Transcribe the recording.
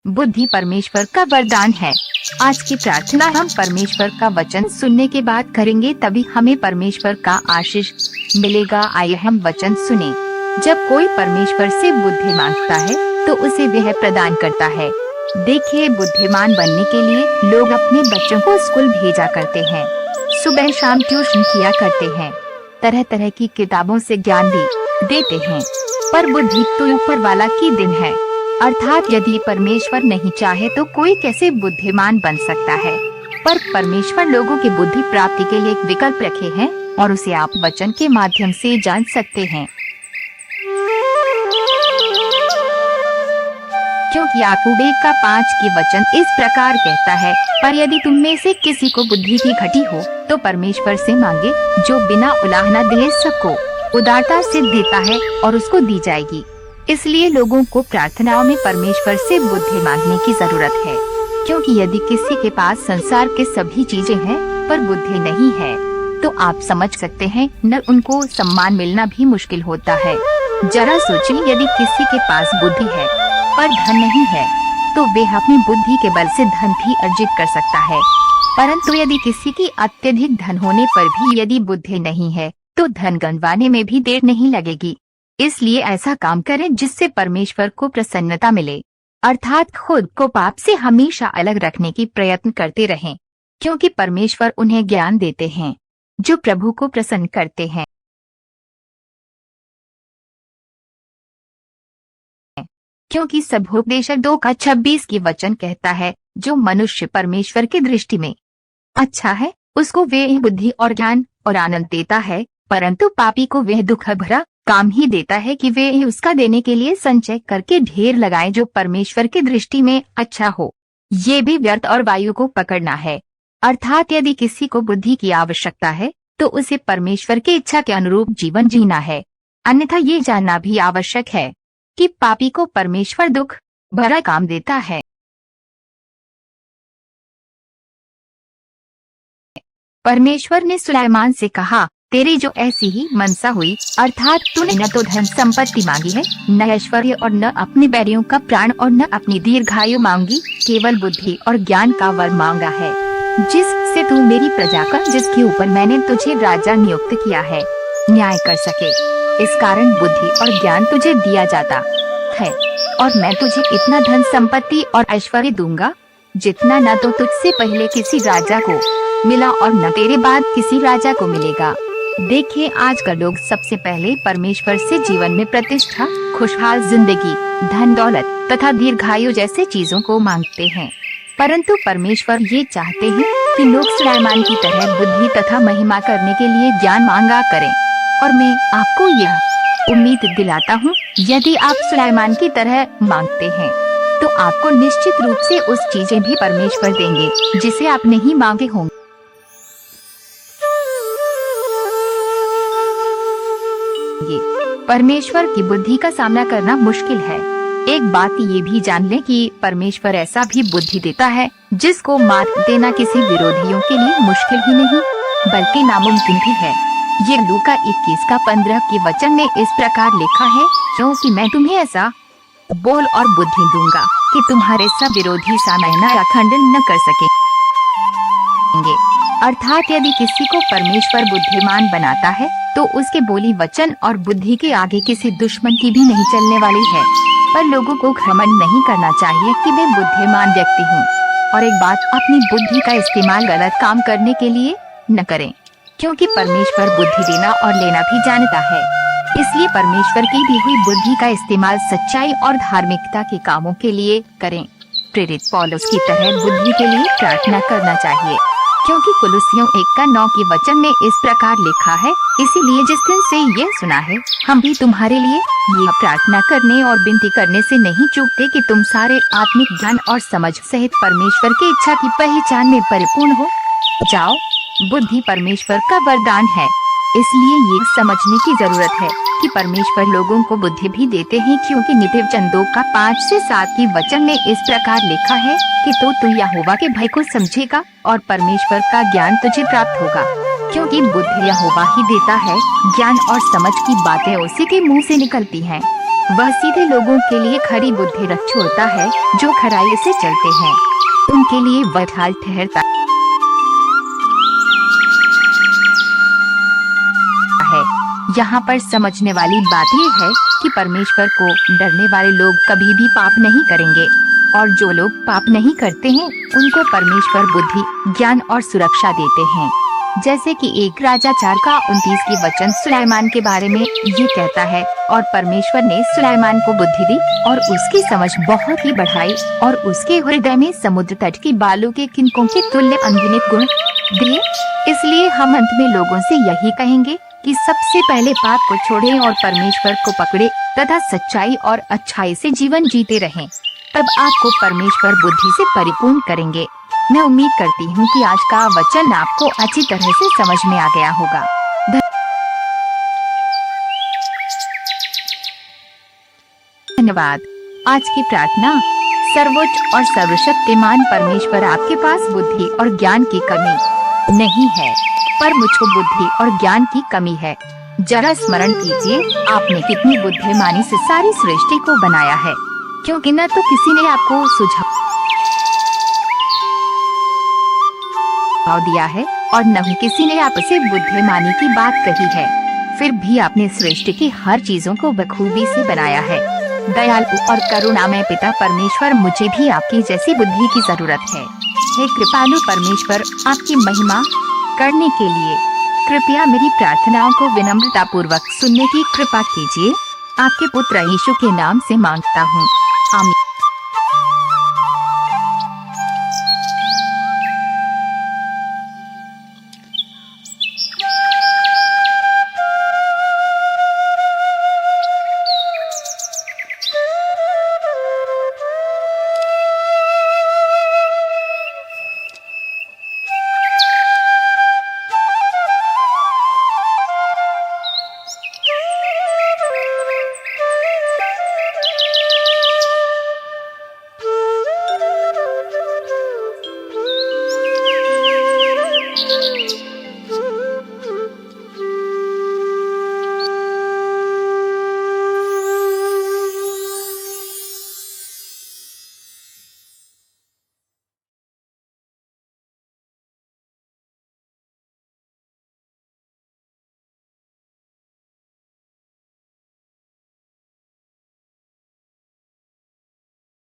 बुद्धि परमेश्वर का वरदान है। आज की प्रार्थना हम परमेश्वर का वचन सुनने के बाद करेंगे, तभी हमें परमेश्वर का आशीष मिलेगा। आइए हम वचन सुने। जब कोई परमेश्वर से बुद्धि मांगता है तो उसे वह प्रदान करता है। देखिए, बुद्धिमान बनने के लिए लोग अपने बच्चों को स्कूल भेजा करते हैं, सुबह शाम ट्यूशन किया करते हैं, तरह तरह की किताबों से ज्ञान भी देते हैं। पर बुद्धि तो ऊपर वाला की देन है, अर्थात यदि परमेश्वर नहीं चाहे तो कोई कैसे बुद्धिमान बन सकता है। पर परमेश्वर लोगों की बुद्धि प्राप्ति के लिए एक विकल्प रखे हैं और उसे आप वचन के माध्यम से जान सकते हैं। क्योंकि याकूब 1:5 की वचन इस प्रकार कहता है, पर यदि तुम में से किसी को बुद्धि की घटी हो तो परमेश्वर से मांगे, जो बिना उलाहना दिए सबको उदारता से देता है और उसको दी जाएगी। इसलिए लोगों को प्रार्थनाओं में परमेश्वर से बुद्धि मांगने की जरूरत है, क्योंकि यदि किसी के पास संसार के सभी चीजें हैं पर बुद्धि नहीं है तो आप समझ सकते हैं न उनको सम्मान मिलना भी मुश्किल होता है। जरा सोचिए, यदि किसी के पास बुद्धि है पर धन नहीं है तो वह अपनी बुद्धि के बल से धन भी अर्जित कर सकता है। परंतु यदि किसी की अत्यधिक धन होने पर भी यदि बुद्धि नहीं है तो धन गंवाने में भी देर नहीं लगेगी। इसलिए ऐसा काम करें जिससे परमेश्वर को प्रसन्नता मिले, अर्थात खुद को पाप से हमेशा अलग रखने की प्रयत्न करते रहें, क्योंकि परमेश्वर उन्हें ज्ञान देते हैं जो प्रभु को प्रसन्न करते हैं। क्योंकि सभोपदेशक 2:26 की वचन कहता है, जो मनुष्य परमेश्वर की दृष्टि में अच्छा है उसको वह बुद्धि और ज्ञान और आनंद देता है, परंतु पापी को वह दुख भरा काम ही देता है कि वे उसका देने के लिए संचय करके ढेर लगाए। जो परमेश्वर की दृष्टि में अच्छा हो ये भी व्यर्थ और वायु को पकड़ना है। अर्थात यदि किसी को बुद्धि की आवश्यकता है तो उसे परमेश्वर की इच्छा के अनुरूप जीवन जीना है, अन्यथा ये जानना भी आवश्यक है कि पापी को परमेश्वर दुख भरा काम देता है। परमेश्वर ने सुलाइमान से कहा, तेरी जो ऐसी ही मनसा हुई, अर्थात तूने न तो धन संपत्ति मांगी है, न ऐश्वर्य और न अपने बैरियों का प्राण और न अपनी दीर्घायु मांगी, केवल बुद्धि और ज्ञान का वर मांगा है, जिससे तू मेरी प्रजा का, जिसके ऊपर मैंने तुझे राजा नियुक्त किया है, न्याय कर सके। इस कारण बुद्धि और ज्ञान तुझे दिया जाता है, और मैं तुझे इतना धन संपत्ति और ऐश्वर्य दूंगा जितना न तो तुझसे पहले किसी राजा को मिला और न तेरे बाद किसी राजा को मिलेगा। देखिए, आज का लोग सबसे पहले परमेश्वर से जीवन में प्रतिष्ठा, खुशहाल जिंदगी, धन दौलत तथा दीर्घायु जैसे चीजों को मांगते हैं, परंतु परमेश्वर ये चाहते हैं कि लोग सुलाइमान की तरह बुद्धि तथा महिमा करने के लिए ज्ञान मांगा करें। और मैं आपको यह उम्मीद दिलाता हूँ, यदि आप सुलाइमान की तरह मांगते हैं तो आपको निश्चित रूप से उस चीजें भी परमेश्वर देंगे जिसे आप नहीं मांगे होंगे। परमेश्वर की बुद्धि का सामना करना मुश्किल है। एक बात ये भी जान लें कि परमेश्वर ऐसा भी बुद्धि देता है जिसको मात देना किसी विरोधियों के लिए मुश्किल ही नहीं बल्कि नामुमकिन भी है। ये लूका 21:15 के वचन में इस प्रकार लिखा है, क्योंकि मैं तुम्हें ऐसा बोल और बुद्धि दूंगा कि तुम्हारे सब विरोधी सामना या खंडन न कर सकेंगे। अर्थात यदि किसी को परमेश्वर बुद्धिमान बनाता है तो उसके बोली वचन और बुद्धि के आगे किसी दुश्मन की भी नहीं चलने वाली है। पर लोगों को घमंड नहीं करना चाहिए कि मैं बुद्धिमान व्यक्ति हूँ। और एक बात, अपनी बुद्धि का इस्तेमाल गलत काम करने के लिए न करें, क्योंकि परमेश्वर बुद्धि देना और लेना भी जानता है। इसलिए परमेश्वर की दी हुई बुद्धि का इस्तेमाल सच्चाई और धार्मिकता के कामों के लिए करें। प्रेरित पौलुस की तरह बुद्धि के लिए प्रार्थना करना चाहिए, क्योंकि कुलुस्सियों 1:9 के वचन में इस प्रकार लिखा है, इसीलिए जिस दिन से ये सुना है हम भी तुम्हारे लिए ये प्रार्थना करने और विनती करने से नहीं चूकते कि तुम सारे आत्मिक ज्ञान और समझ सहित परमेश्वर की इच्छा की पहचान में परिपूर्ण हो जाओ। बुद्धि परमेश्वर का वरदान है, इसलिए ये समझने की जरूरत है कि परमेश्वर लोगों को बुद्धि भी देते हैं, क्योंकि नीतिवचन 2:5-7 की वचन में इस प्रकार लिखा है कि तू यहोवा के भय को समझेगा और परमेश्वर का ज्ञान तुझे प्राप्त होगा, क्योंकि बुद्धि यहोवा ही देता है, ज्ञान और समझ की बातें उसी के मुंह से निकलती हैं। वह सीधे लोगों के लिए खरी बुद्धि रख छोड़ता है, जो खराई से चलते हैं उनके लिए वह ढाल ठहरता है। यहाँ पर समझने वाली बात यह है कि परमेश्वर को डरने वाले लोग कभी भी पाप नहीं करेंगे, और जो लोग पाप नहीं करते हैं उनको परमेश्वर बुद्धि, ज्ञान और सुरक्षा देते हैं। जैसे कि एक राजा 4 का 29 की वचन सुलाइमान के बारे में ये कहता है, और परमेश्वर ने सुलाइमान को बुद्धि दी और उसकी समझ बहुत ही बढ़ाई, और उसके हृदय में समुद्र तट की बालू के किनकों के तुल्य अनगिनत गुण दिए। इसलिए हम अंत में लोगों से यही कहेंगे कि सबसे पहले पाप को छोड़ें और परमेश्वर को पकड़े तथा सच्चाई और अच्छाई से जीवन जीते रहें। तब आपको परमेश्वर बुद्धि से परिपूर्ण करेंगे। मैं उम्मीद करती हूँ कि आज का वचन आपको अच्छी तरह से समझ में आ गया होगा। धन्यवाद। आज की प्रार्थना। सर्वोच्च और सर्वशक्तिमान परमेश्वर, आपके पास बुद्धि और ज्ञान की कमी नहीं है, पर मुझको बुद्धि और ज्ञान की कमी है। जरा स्मरण कीजिए, आपने कितनी बुद्धिमानी से सारी सृष्टि को बनाया है, क्योंकि न तो किसी ने आपको सुझाव दिया है और न ही किसी ने आपसे बुद्धिमानी की बात कही है। फिर भी आपने सृष्टि की हर चीजों को बखूबी से बनाया है। दयालु और करुणामय पिता परमेश्वर, मुझे भी आपकी जैसी बुद्धि की जरूरत है। हे कृपालु परमेश्वर, आपकी महिमा करने के लिए कृपया मेरी प्रार्थनाओं को विनम्रता पूर्वक सुनने की कृपा कीजिए। आपके पुत्र यीशु के नाम से मांगता हूँ।